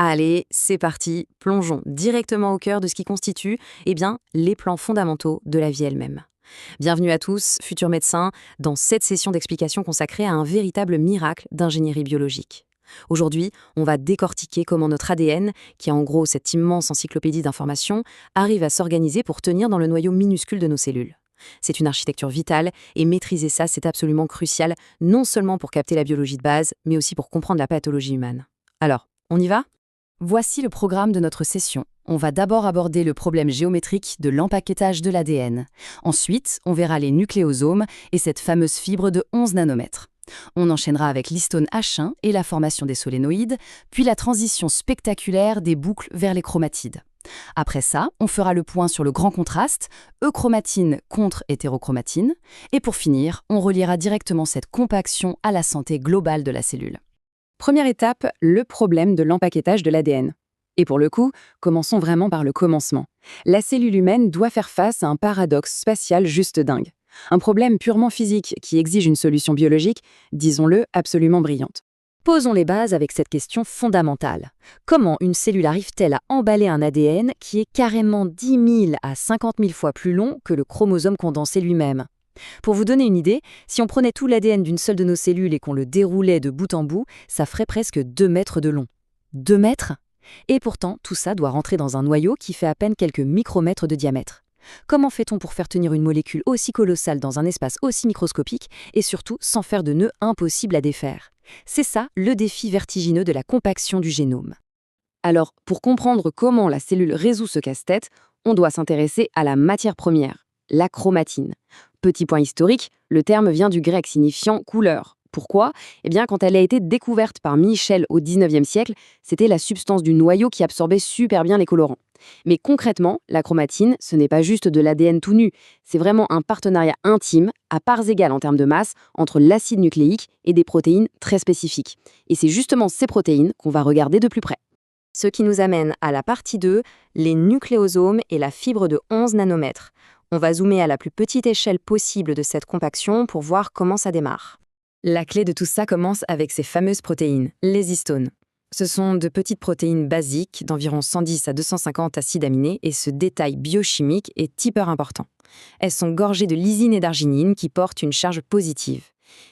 Allez, c'est parti, plongeons directement au cœur de ce qui constitue, les plans fondamentaux de la vie elle-même. Bienvenue à tous, futurs médecins, dans cette session d'explication consacrée à un véritable miracle d'ingénierie biologique. Aujourd'hui, on va décortiquer comment notre ADN, qui est en gros cette immense encyclopédie d'informations, arrive à s'organiser pour tenir dans le noyau minuscule de nos cellules. C'est une architecture vitale, et maîtriser ça, c'est absolument crucial, non seulement pour capter la biologie de base, mais aussi pour comprendre la pathologie humaine. Alors, on y va ? Voici le programme de notre session. On va d'abord aborder le problème géométrique de l'empaquetage de l'ADN. Ensuite, on verra les nucléosomes et cette fameuse fibre de 11 nanomètres. On enchaînera avec l'histone H1 et la formation des solénoïdes, puis la transition spectaculaire des boucles vers les chromatides. Après ça, on fera le point sur le grand contraste, euchromatine contre hétérochromatine. Et pour finir, on reliera directement cette compaction à la santé globale de la cellule. Première étape, le problème de l'empaquetage de l'ADN. Et pour le coup, commençons vraiment par le commencement. La cellule humaine doit faire face à un paradoxe spatial juste dingue. Un problème purement physique qui exige une solution biologique, disons-le, absolument brillante. Posons les bases avec cette question fondamentale. Comment une cellule arrive-t-elle à emballer un ADN qui est carrément 10 000 à 50 000 fois plus long que le chromosome condensé lui-même ? Pour vous donner une idée, si on prenait tout l'ADN d'une seule de nos cellules et qu'on le déroulait de bout en bout, ça ferait presque 2 mètres de long. 2 mètres ? Et pourtant, tout ça doit rentrer dans un noyau qui fait à peine quelques micromètres de diamètre. Comment fait-on pour faire tenir une molécule aussi colossale dans un espace aussi microscopique et surtout sans faire de nœuds impossibles à défaire ? C'est ça le défi vertigineux de la compaction du génome. Alors, pour comprendre comment la cellule résout ce casse-tête, on doit s'intéresser à la matière première, la chromatine. Petit point historique, le terme vient du grec signifiant couleur. Pourquoi ? Quand elle a été découverte par Michel au XIXe siècle, c'était la substance du noyau qui absorbait super bien les colorants. Mais concrètement, la chromatine, ce n'est pas juste de l'ADN tout nu, c'est vraiment un partenariat intime, à parts égales en termes de masse, entre l'acide nucléique et des protéines très spécifiques. Et c'est justement ces protéines qu'on va regarder de plus près. Ce qui nous amène à la partie 2, les nucléosomes et la fibre de 11 nanomètres. On va zoomer à la plus petite échelle possible de cette compaction pour voir comment ça démarre. La clé de tout ça commence avec ces fameuses protéines, les histones. Ce sont de petites protéines basiques d'environ 110 à 250 acides aminés et ce détail biochimique est hyper important. Elles sont gorgées de lysine et d'arginine qui portent une charge positive.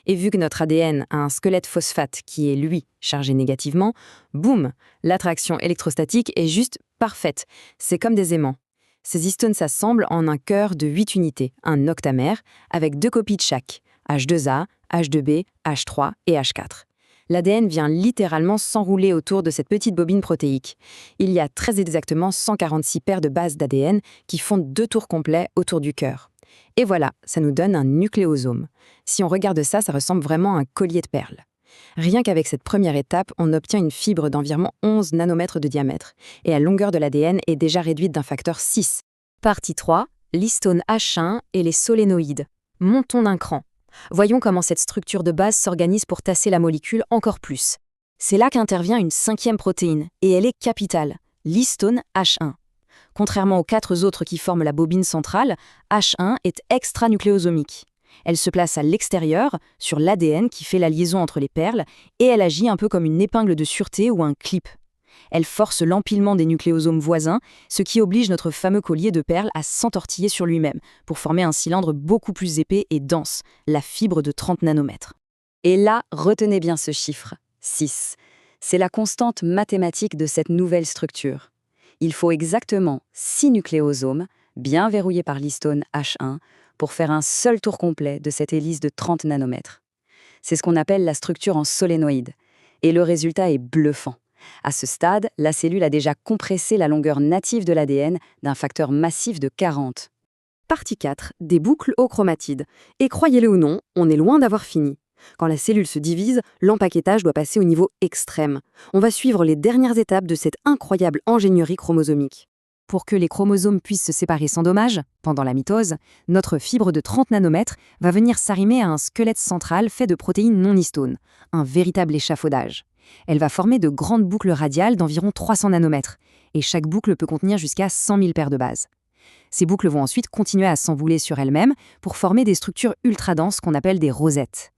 Et vu que notre ADN a un squelette phosphate qui est, lui, chargé négativement, boum, l'attraction électrostatique est juste parfaite. C'est comme des aimants. Ces histones s'assemblent en un cœur de 8 unités, un octamère, avec 2 copies de chaque, H2A, H2B, H3 et H4. L'ADN vient littéralement s'enrouler autour de cette petite bobine protéique. Il y a très exactement 146 paires de bases d'ADN qui font 2 tours complets autour du cœur. Et voilà, ça nous donne un nucléosome. Si on regarde ça, ça ressemble vraiment à un collier de perles. Rien qu'avec cette première étape, on obtient une fibre d'environ 11 nanomètres de diamètre, et la longueur de l'ADN est déjà réduite d'un facteur 6. Partie 3, l'histone H1 et les solénoïdes. Montons d'un cran. Voyons comment cette structure de base s'organise pour tasser la molécule encore plus. C'est là qu'intervient une 5e protéine, et elle est capitale, l'histone H1. Contrairement aux 4 autres qui forment la bobine centrale, H1 est extranucléosomique. Elle se place à l'extérieur, sur l'ADN qui fait la liaison entre les perles, et elle agit un peu comme une épingle de sûreté ou un clip. Elle force l'empilement des nucléosomes voisins, ce qui oblige notre fameux collier de perles à s'entortiller sur lui-même, pour former un cylindre beaucoup plus épais et dense, la fibre de 30 nanomètres. Et là, retenez bien ce chiffre, 6. C'est la constante mathématique de cette nouvelle structure. Il faut exactement 6 nucléosomes, bien verrouillés par l'histone H1, pour faire un seul tour complet de cette hélice de 30 nanomètres. C'est ce qu'on appelle la structure en solénoïde. Et le résultat est bluffant. À ce stade, la cellule a déjà compressé la longueur native de l'ADN d'un facteur massif de 40. Partie 4, des boucles aux chromatides. Et croyez-le ou non, on est loin d'avoir fini. Quand la cellule se divise, l'empaquetage doit passer au niveau extrême. On va suivre les dernières étapes de cette incroyable ingénierie chromosomique. Pour que les chromosomes puissent se séparer sans dommage, pendant la mitose, notre fibre de 30 nanomètres va venir s'arrimer à un squelette central fait de protéines non histones, un véritable échafaudage. Elle va former de grandes boucles radiales d'environ 300 nanomètres, et chaque boucle peut contenir jusqu'à 100 000 paires de bases. Ces boucles vont ensuite continuer à s'envouler sur elles-mêmes pour former des structures ultra denses qu'on appelle des rosettes.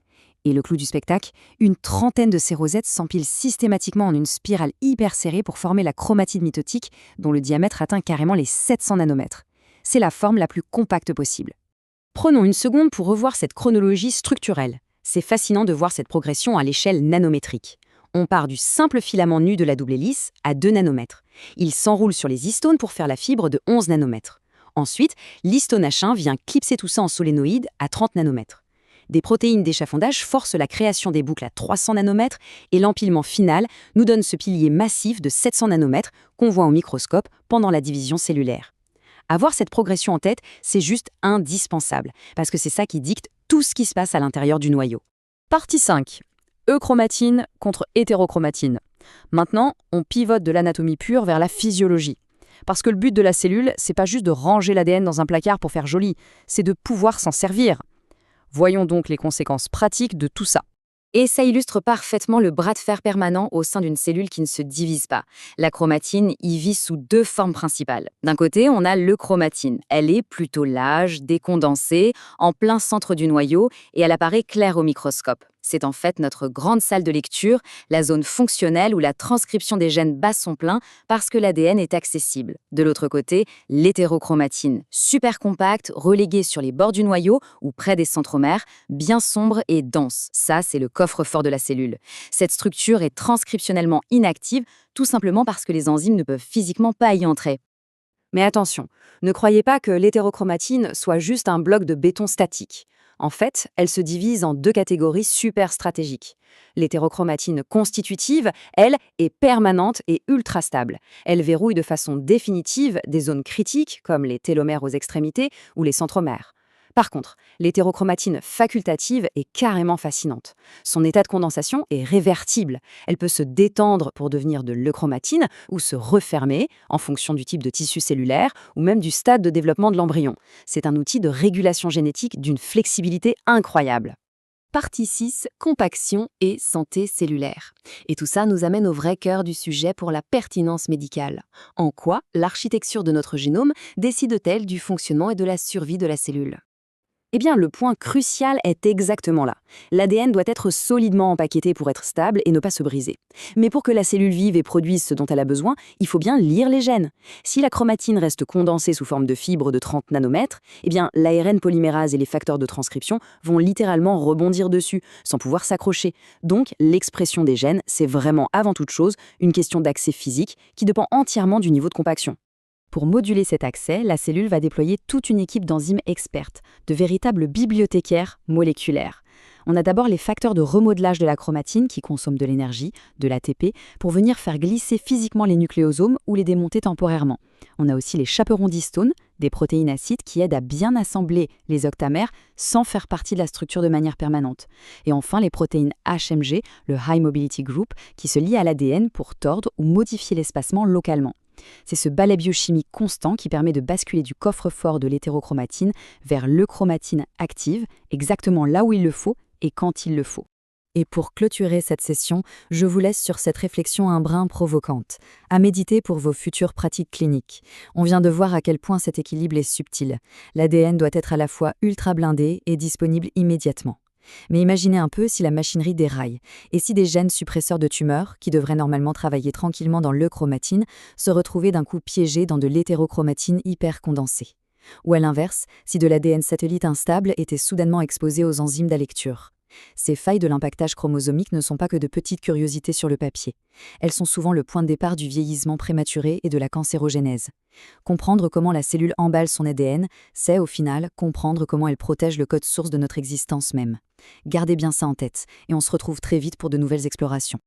Et le clou du spectacle, une trentaine de ces rosettes s'empilent systématiquement en une spirale hyper serrée pour former la chromatine mitotique, dont le diamètre atteint carrément les 700 nanomètres. C'est la forme la plus compacte possible. Prenons une seconde pour revoir cette chronologie structurelle. C'est fascinant de voir cette progression à l'échelle nanométrique. On part du simple filament nu de la double hélice à 2 nanomètres. Il s'enroule sur les histones pour faire la fibre de 11 nanomètres. Ensuite, l'histone H1 vient clipser tout ça en solénoïde à 30 nanomètres. Des protéines d'échafaudage forcent la création des boucles à 300 nanomètres et l'empilement final nous donne ce pilier massif de 700 nanomètres qu'on voit au microscope pendant la division cellulaire. Avoir cette progression en tête, c'est juste indispensable, parce que c'est ça qui dicte tout ce qui se passe à l'intérieur du noyau. Partie 5. Euchromatine contre hétérochromatine. Maintenant, on pivote de l'anatomie pure vers la physiologie. Parce que le but de la cellule, c'est pas juste de ranger l'ADN dans un placard pour faire joli, c'est de pouvoir s'en servir. Voyons donc les conséquences pratiques de tout ça. Et ça illustre parfaitement le bras de fer permanent au sein d'une cellule qui ne se divise pas. La chromatine y vit sous 2 formes principales. D'un côté, on a l'euchromatine. Elle est plutôt lâche, décondensée, en plein centre du noyau et elle apparaît claire au microscope. C'est en fait notre grande salle de lecture, la zone fonctionnelle où la transcription des gènes bat son plein parce que l'ADN est accessible. De l'autre côté, l'hétérochromatine, super compacte, reléguée sur les bords du noyau ou près des centromères, bien sombre et dense. Ça, c'est le coffre-fort de la cellule. Cette structure est transcriptionnellement inactive, tout simplement parce que les enzymes ne peuvent physiquement pas y entrer. Mais attention, ne croyez pas que l'hétérochromatine soit juste un bloc de béton statique. En fait, elle se divise en 2 catégories super stratégiques. L'hétérochromatine constitutive, elle, est permanente et ultra stable. Elle verrouille de façon définitive des zones critiques, comme les télomères aux extrémités ou les centromères. Par contre, l'hétérochromatine facultative est carrément fascinante. Son état de condensation est révertible. Elle peut se détendre pour devenir de l'euchromatine ou se refermer en fonction du type de tissu cellulaire ou même du stade de développement de l'embryon. C'est un outil de régulation génétique d'une flexibilité incroyable. Partie 6, compaction et santé cellulaire. Et tout ça nous amène au vrai cœur du sujet pour la pertinence médicale. En quoi l'architecture de notre génome décide-t-elle du fonctionnement et de la survie de la cellule ? Eh bien, le point crucial est exactement là. L'ADN doit être solidement empaqueté pour être stable et ne pas se briser. Mais pour que la cellule vive et produise ce dont elle a besoin, il faut bien lire les gènes. Si la chromatine reste condensée sous forme de fibres de 30 nanomètres, eh bien, l'ARN polymérase et les facteurs de transcription vont littéralement rebondir dessus, sans pouvoir s'accrocher. Donc, l'expression des gènes, c'est vraiment avant toute chose une question d'accès physique qui dépend entièrement du niveau de compaction. Pour moduler cet accès, la cellule va déployer toute une équipe d'enzymes expertes, de véritables bibliothécaires moléculaires. On a d'abord les facteurs de remodelage de la chromatine qui consomment de l'énergie, de l'ATP, pour venir faire glisser physiquement les nucléosomes ou les démonter temporairement. On a aussi les chaperons d'histones, des protéines acides qui aident à bien assembler les octamères sans faire partie de la structure de manière permanente. Et enfin, les protéines HMG, le High Mobility Group, qui se lient à l'ADN pour tordre ou modifier l'espacement localement. C'est ce balai biochimique constant qui permet de basculer du coffre-fort de l'hétérochromatine vers l'euchromatine active, exactement là où il le faut et quand il le faut. Et pour clôturer cette session, je vous laisse sur cette réflexion un brin provocante, à méditer pour vos futures pratiques cliniques. On vient de voir à quel point cet équilibre est subtil. L'ADN doit être à la fois ultra blindé et disponible immédiatement. Mais imaginez un peu si la machinerie déraille, et si des gènes suppresseurs de tumeurs, qui devraient normalement travailler tranquillement dans l'euchromatine, se retrouvaient d'un coup piégés dans de l'hétérochromatine hyper condensée. Ou à l'inverse, si de l'ADN satellite instable était soudainement exposé aux enzymes d'alecture. Ces failles de l'impactage chromosomique ne sont pas que de petites curiosités sur le papier. Elles sont souvent le point de départ du vieillissement prématuré et de la cancérogénèse. Comprendre comment la cellule emballe son ADN, c'est au final comprendre comment elle protège le code source de notre existence même. Gardez bien ça en tête, et on se retrouve très vite pour de nouvelles explorations.